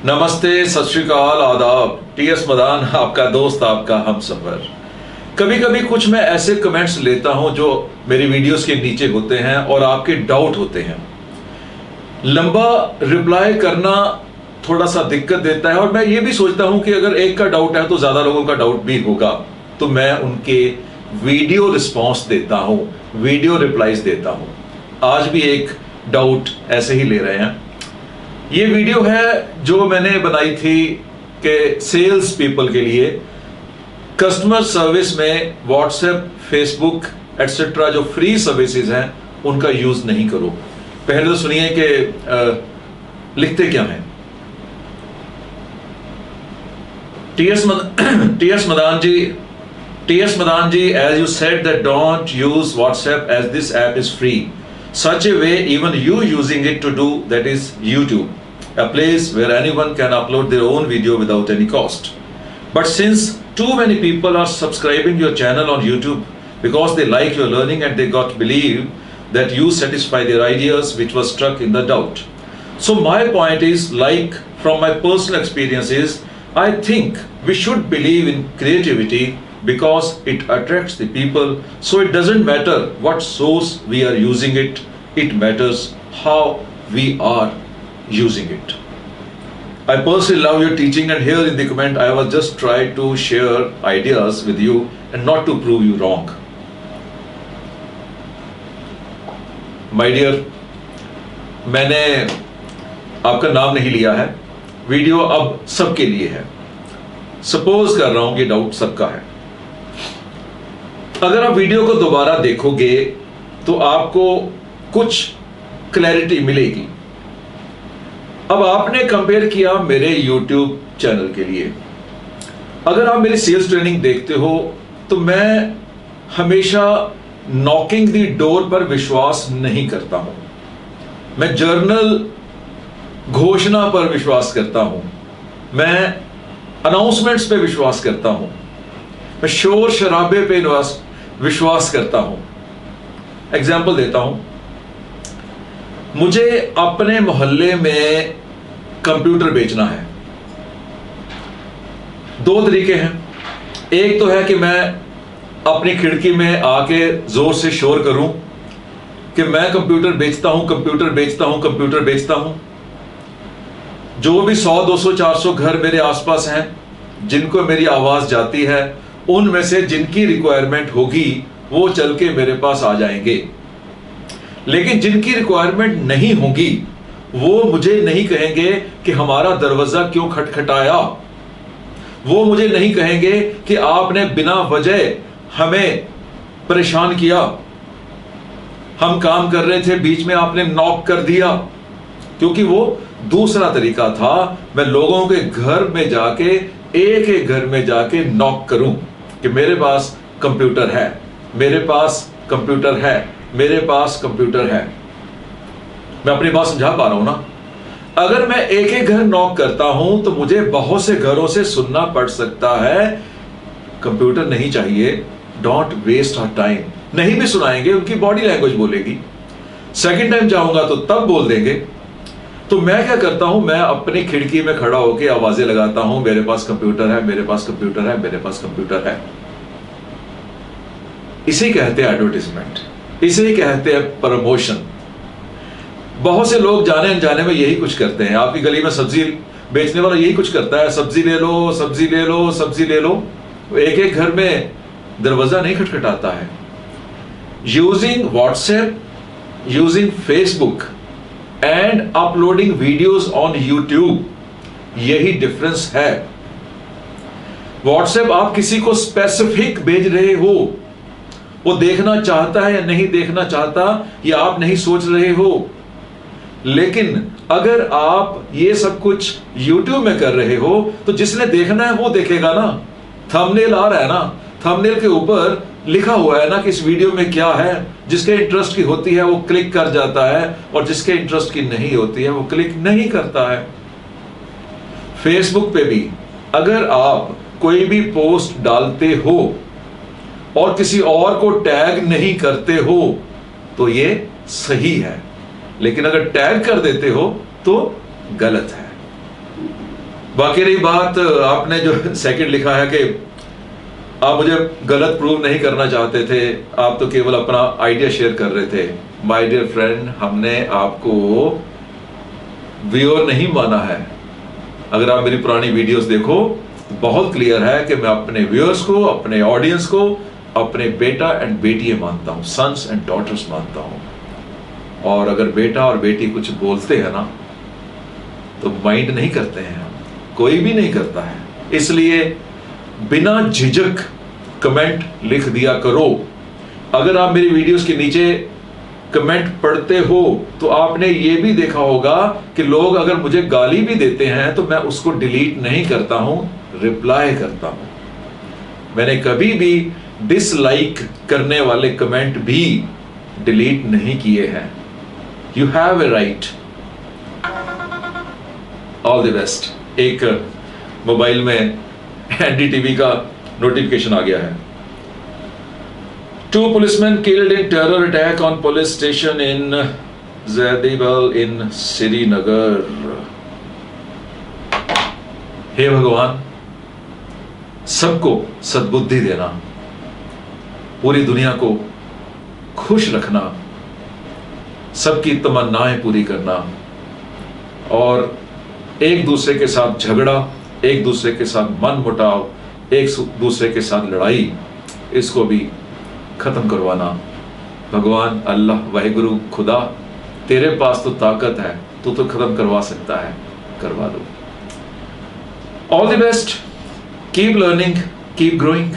नमस्ते, सत श्री अकाल, आदाब। टीएस मदान आपका दोस्त, आपका हमसफर। कभी कभी कुछ मैं ऐसे कमेंट्स लेता हूं जो मेरी वीडियोस के नीचे होते हैं और आपके डाउट होते हैं। लंबा रिप्लाई करना थोड़ा सा दिक्कत देता है और मैं ये भी सोचता हूं कि अगर एक का डाउट है तो ज्यादा लोगों का डाउट भी होगा, तो मैं उनके वीडियो रिस्पॉन्स देता हूं, वीडियो रिप्लाईज देता हूं। आज भी एक डाउट ऐसे ही ले रहे हैं। ये वीडियो है जो मैंने बनाई थी कि सेल्स पीपल के लिए कस्टमर सर्विस में व्हाट्सएप, फेसबुक एटसेट्रा जो फ्री सर्विसेज हैं उनका यूज नहीं करो। पहले तो सुनिए कि लिखते क्या हैं। TS Madan ji, as you said that don't use WhatsApp as this app is free, such a way even you using it to do that is YouTube, a place where anyone can upload their own video without any cost. But since too many people are subscribing your channel on YouTube because they like your learning and they got believe that you satisfy their ideas, which was struck in the doubt. So my point is, like from my personal experiences, I think we should believe in creativity because it attracts the people. So it doesn't matter what source we are using it, it matters how we are using it. I personally love your teaching, and here in the comment I was just trying to share ideas with you and not to prove you wrong. My dear, मैंने आपका नाम नहीं लिया है, video अब सबके लिए है। सपोज कर रहा हूं कि डाउट सबका है। अगर आप वीडियो को दोबारा देखोगे तो आपको कुछ क्लैरिटी मिलेगी। अब आपने कंपेयर किया मेरे YouTube चैनल के लिए। अगर आप मेरी सेल्स ट्रेनिंग देखते हो तो मैं हमेशा नॉकिंग द डोर पर विश्वास नहीं करता हूं। मैं जर्नल घोषणा पर विश्वास करता हूं। मैं अनाउंसमेंट्स पे विश्वास करता हूं। मैं शोर शराबे पे विश्वास करता हूं। एग्जाम्पल देता हूं, मुझे अपने मोहल्ले में कंप्यूटर बेचना है। दो तरीके हैं। एक तो है कि मैं अपनी खिड़की में आके जोर से शोर करूं कि मैं कंप्यूटर बेचता हूं, कंप्यूटर बेचता हूं, कंप्यूटर बेचता हूं। जो भी 100, 200, 400 घर मेरे आसपास हैं जिनको मेरी आवाज जाती है, उनमें से जिनकी रिक्वायरमेंट होगी वो चल के मेरे पास आ जाएंगे। लेकिन जिनकी रिक्वायरमेंट नहीं होगी वो मुझे नहीं कहेंगे कि हमारा दरवाजा क्यों खटखटाया। वो मुझे नहीं कहेंगे कि आपने बिना वजह हमें परेशान किया, हम काम कर रहे थे बीच में आपने नॉक कर दिया। क्योंकि वो दूसरा तरीका था, मैं लोगों के घर में जाके, एक एक घर में जाके नॉक करूं कि मेरे पास कंप्यूटर है, मेरे पास कंप्यूटर है, मेरे पास कंप्यूटर है। मैं अपनी बात समझा पा रहा हूं ना? अगर मैं एक एक घर नॉक करता हूं तो मुझे बहुत से घरों से सुनना पड़ सकता है कंप्यूटर नहीं चाहिए, डोंट वेस्ट आवर टाइम। नहीं भी सुनाएंगे, उनकी बॉडी लैंग्वेज बोलेगी। सेकंड टाइम जाऊंगा तो तब बोल देंगे। तो मैं क्या करता हूं, मैं अपनी खिड़की में खड़ा होकर आवाजें लगाता हूं, मेरे पास कंप्यूटर है, मेरे पास कंप्यूटर है, मेरे पास कंप्यूटर है। इसे कहते हैं एडवर्टाइजमेंट, इसे कहते हैं प्रमोशन। बहुत से लोग जाने अनजाने में यही कुछ करते हैं। आपकी गली में सब्जी बेचने वाला यही कुछ करता है, सब्जी ले लो, सब्जी ले लो, सब्जी ले लो। एक एक घर में दरवाजा नहीं खटखटाता है। Using WhatsApp, using Facebook and uploading videos on YouTube, यही डिफरेंस है। व्हाट्सएप आप किसी को स्पेसिफिक भेज रहे हो, वो देखना चाहता है या नहीं देखना चाहता ये आप नहीं सोच रहे हो। लेकिन अगर आप ये सब कुछ YouTube में कर रहे हो तो जिसने देखना है वो देखेगा ना। थंबनेल आ रहा है ना, थंबनेल के ऊपर लिखा हुआ है ना कि इस वीडियो में क्या है। जिसके इंटरेस्ट की होती है वो क्लिक कर जाता है और जिसके इंटरेस्ट की नहीं होती है वो क्लिक नहीं करता है। फेसबुक पे भी अगर आप कोई भी पोस्ट डालते हो और किसी और को टैग नहीं करते हो तो ये सही है, लेकिन अगर टैग कर देते हो तो गलत है। बाकी रही बात, आपने जो सेकंड लिखा है कि आप मुझे गलत प्रूव नहीं करना चाहते थे, आप तो केवल अपना आइडिया शेयर कर रहे थे। माय डियर फ्रेंड, हमने आपको व्यूअर नहीं माना है। अगर आप मेरी पुरानी वीडियोस देखो तो बहुत क्लियर है कि मैं अपने व्यूअर्स को, अपने ऑडियंस को अपने बेटा एंड बेटी मानता हूं, सन्स एंड डॉटर्स मानता हूं। और अगर बेटा और बेटी कुछ बोलते हैं ना तो माइंड नहीं करते हैं, कोई भी नहीं करता है। इसलिए बिना झिझक कमेंट लिख दिया करो। अगर आप मेरी वीडियोस के नीचे कमेंट पढ़ते हो तो आपने ये भी देखा होगा कि लोग अगर मुझे गाली भी देते हैं तो मैं उसको डिलीट नहीं करता हूं, रिप्लाई करता हूं। मैंने कभी भी डिसलाइक करने वाले कमेंट भी डिलीट नहीं किए हैं। You have a right. All the best. एक मोबाइल में एनडीटीवी का नोटिफिकेशन आ गया है। 2 policemen killed in terror attack on police station in Zadibal in Srinagar। हे भगवान, सबको सद्बुद्धि देना, पूरी दुनिया को खुश रखना, सबकी तमन्नाएं पूरी करना, और एक दूसरे के साथ झगड़ा, एक दूसरे के साथ मन मुटाव, एक दूसरे के साथ लड़ाई, इसको भी खत्म करवाना। भगवान अल्लाह वाहिगुरु खुदा, तेरे पास तो ताकत है, तू तो खत्म करवा सकता है, करवा दो। All the best, keep learning, keep growing.